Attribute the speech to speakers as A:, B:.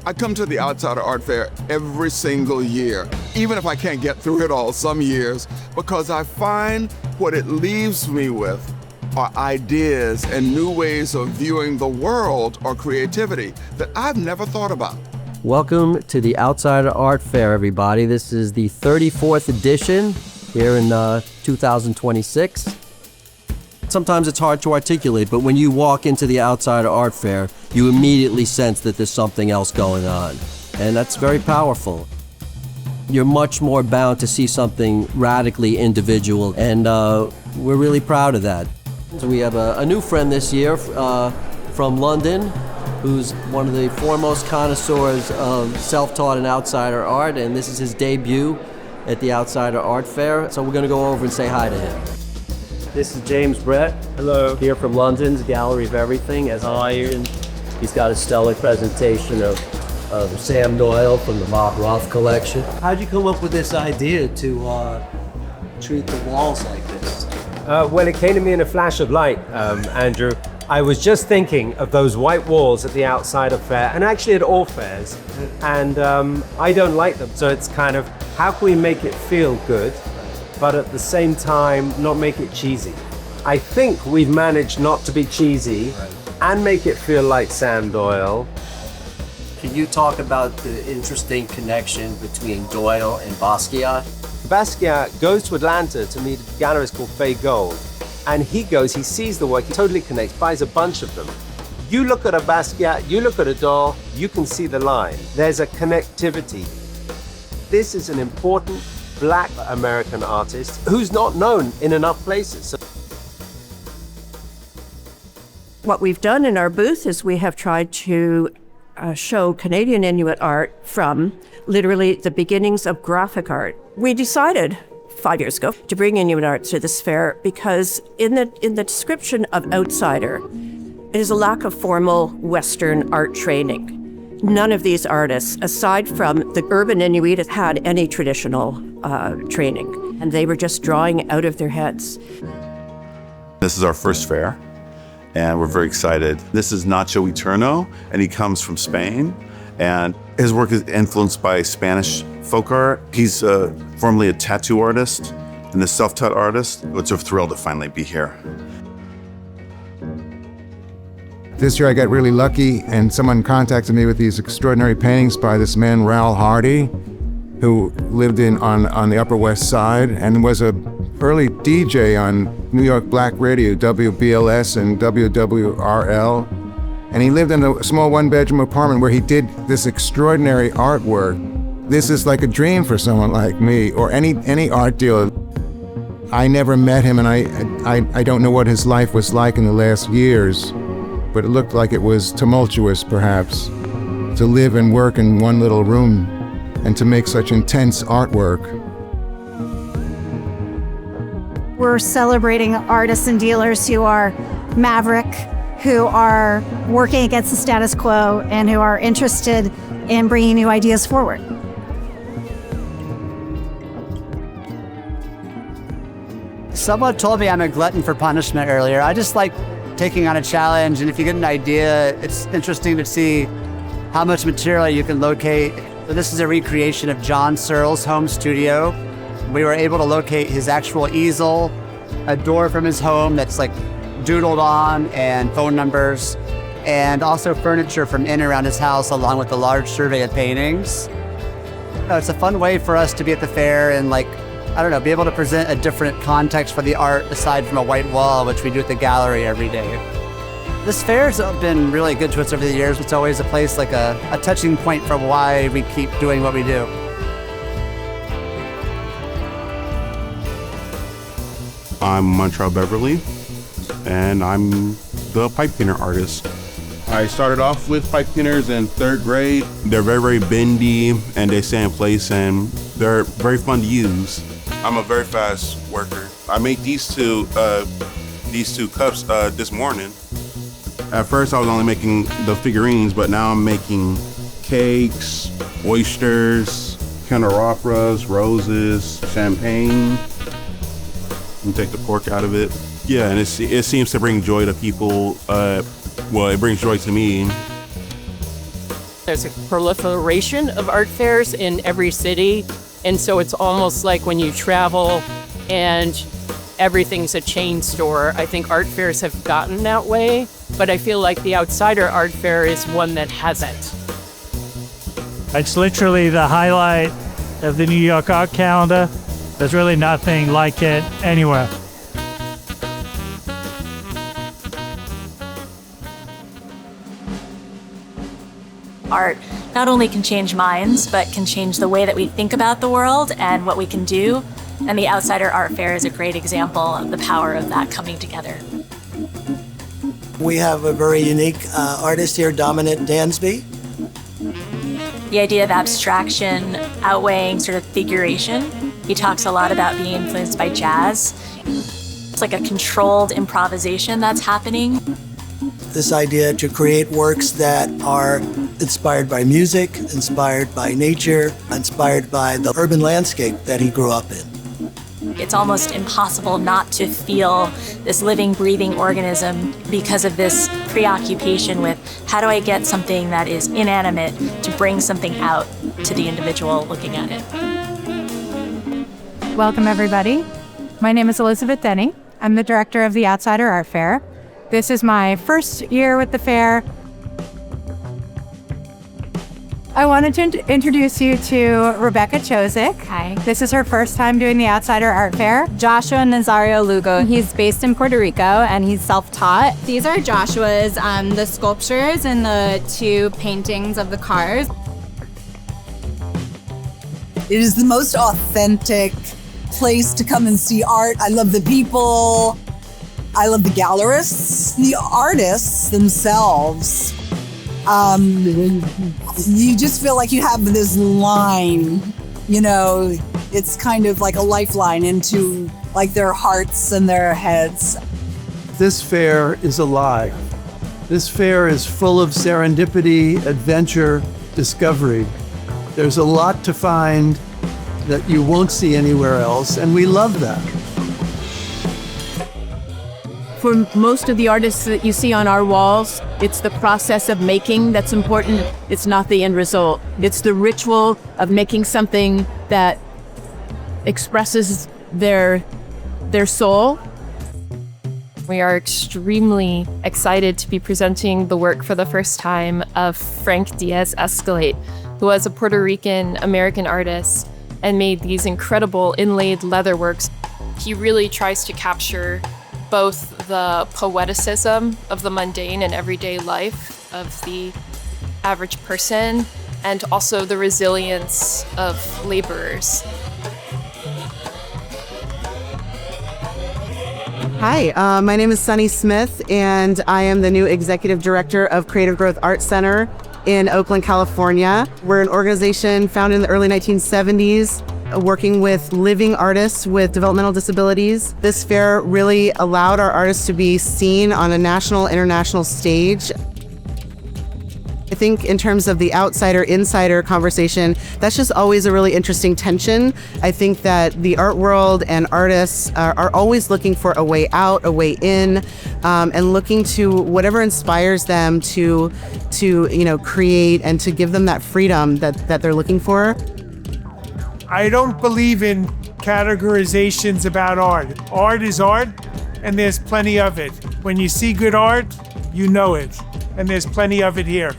A: I come to the Outsider Art Fair every single year, even if I can't get through it all some years, because I find what it leaves me with are ideas and new ways of viewing the world or creativity that I've never thought about.
B: Welcome to the Outsider Art Fair, everybody. This is the 34th edition here in 2026. Sometimes it's hard to articulate, but when you walk into the Outsider Art Fair, you immediately sense that there's something else going on. And that's very powerful. You're much more bound to see something radically individual, and we're really proud of that. So we have a new friend this year from London, who's one of the foremost connoisseurs of self-taught and outsider art, and this is his debut at the Outsider Art Fair. So we're going to go over and say hi to him. This is James Brett. Hello. Here from London's Gallery of Everything as Iron. He's got a stellar presentation of Sam Doyle from the Bob Roth collection. How'd you come up with this idea to treat the walls like this?
C: Well, it came to me in a flash of light, Andrew. I was just thinking of those white walls at the Outsider Fair, and actually at all fairs, and I don't like them. So it's kind of, how can we make it feel good, but at the same time not make it cheesy? I think we've managed not to be cheesy and make it feel like Sam Doyle.
B: Can you talk about the interesting connection between Doyle and Basquiat?
C: Basquiat goes to Atlanta to meet a gallerist called Faye Gold, and he sees the work, he totally connects, buys a bunch of them. You look at a Basquiat, you look at a Doyle, you can see the line. There's a connectivity. This is an important Black American artist who's not known in enough places.
D: What we've done in our booth is we have tried to show Canadian Inuit art from literally the beginnings of graphic art. We decided 5 years ago to bring Inuit art to this fair because in the description of outsider, it is a lack of formal Western art training. None of these artists, aside from the urban Inuit, had any traditional training, and they were just drawing out of their heads.
E: This is our first fair, and we're very excited. This is Nacho Eterno, and he comes from Spain, and his work is influenced by Spanish folk art. He's formerly a tattoo artist and a self-taught artist. It's a thrill to finally be here.
F: This year I got really lucky, and someone contacted me with these extraordinary paintings by this man, Raoul Hardy, who lived on the Upper West Side and was an early DJ on New York Black Radio, WBLS and WWRL. And he lived in a small one-bedroom apartment where he did this extraordinary artwork. This is like a dream for someone like me or any art dealer. I never met him, and I don't know what his life was like in the last years, but it looked like it was tumultuous, perhaps, to live and work in one little room and to make such intense artwork.
G: We're celebrating artists and dealers who are maverick, who are working against the status quo, and who are interested in bringing new ideas forward.
H: Someone told me I'm a glutton for punishment earlier. I just like taking on a challenge, and if you get an idea, it's interesting to see how much material you can locate. So this is a recreation of John Searle's home studio. We were able to locate his actual easel, a door from his home that's like doodled on, and phone numbers, and also furniture from in and around his house, along with a large survey of paintings. It's a fun way for us to be at the fair and be able to present a different context for the art aside from a white wall, which we do at the gallery every day. This fair's been really good to us over the years. It's always a place like a touching point for why we keep doing what we do.
I: I'm Montreal Beverly, and I'm the pipe painter artist. I started off with pipe painters in 3rd grade. They're very, very bendy, and they stay in place, and they're very fun to use. I'm a very fast worker. I made these two cups this morning. At first, I was only making the figurines, but now I'm making cakes, oysters, candelabras, roses, champagne. And take the pork out of it. Yeah, and it seems to bring joy to people. Well, it brings joy to me.
J: There's a proliferation of art fairs in every city, and so it's almost like when you travel and everything's a chain store. I think art fairs have gotten that way, but I feel like the Outsider Art Fair is one that hasn't.
K: It's literally the highlight of the New York art calendar. There's really nothing like it anywhere.
L: Art not only can change minds, but can change the way that we think about the world and what we can do. And the Outsider Art Fair is a great example of the power of that coming together.
M: We have a very unique artist here, Dominant Dansby.
L: The idea of abstraction outweighing sort of figuration. He talks a lot about being influenced by jazz. It's like a controlled improvisation that's happening.
M: This idea to create works that are inspired by music, inspired by nature, inspired by the urban landscape that he grew up in.
L: It's almost impossible not to feel this living, breathing organism because of this preoccupation with how do I get something that is inanimate to bring something out to the individual looking at it.
N: Welcome, everybody. My name is Elizabeth Denny. I'm the director of the Outsider Art Fair. This is my first year with the fair. I wanted to introduce you to Rebecca Chozik.
O: Hi.
N: This is her first time doing the Outsider Art Fair.
O: Joshua Nazario Lugo. He's based in Puerto Rico and he's self-taught. These are Joshua's, the sculptures and the 2 paintings of the cars.
P: It is the most authentic place to come and see art. I love the people. I love the gallerists, the artists themselves. You just feel like you have this line, you know, it's kind of like a lifeline into like their hearts and their heads.
Q: This fair is alive. This fair is full of serendipity, adventure, discovery. There's a lot to find that you won't see anywhere else, and we love that.
D: For most of the artists that you see on our walls, it's the process of making that's important. It's not the end result. It's the ritual of making something that expresses their soul.
R: We are extremely excited to be presenting the work for the first time of Frank Diaz Escalate, who was a Puerto Rican American artist and made these incredible inlaid leather works. He really tries to capture both the poeticism of the mundane and everyday life of the average person and also the resilience of laborers.
S: Hi, my name is Sunny Smith, and I am the new Executive Director of Creative Growth Art Center in Oakland, California. We're an organization founded in the early 1970s, working with living artists with developmental disabilities. This fair really allowed our artists to be seen on a national, international stage. I think in terms of the outsider-insider conversation, that's just always a really interesting tension. I think that the art world and artists are always looking for a way out, a way in, and looking to whatever inspires them to create and to give them that freedom that they're looking for.
T: I don't believe in categorizations about art. Art is art, and there's plenty of it. When you see good art, you know it, and there's plenty of it here.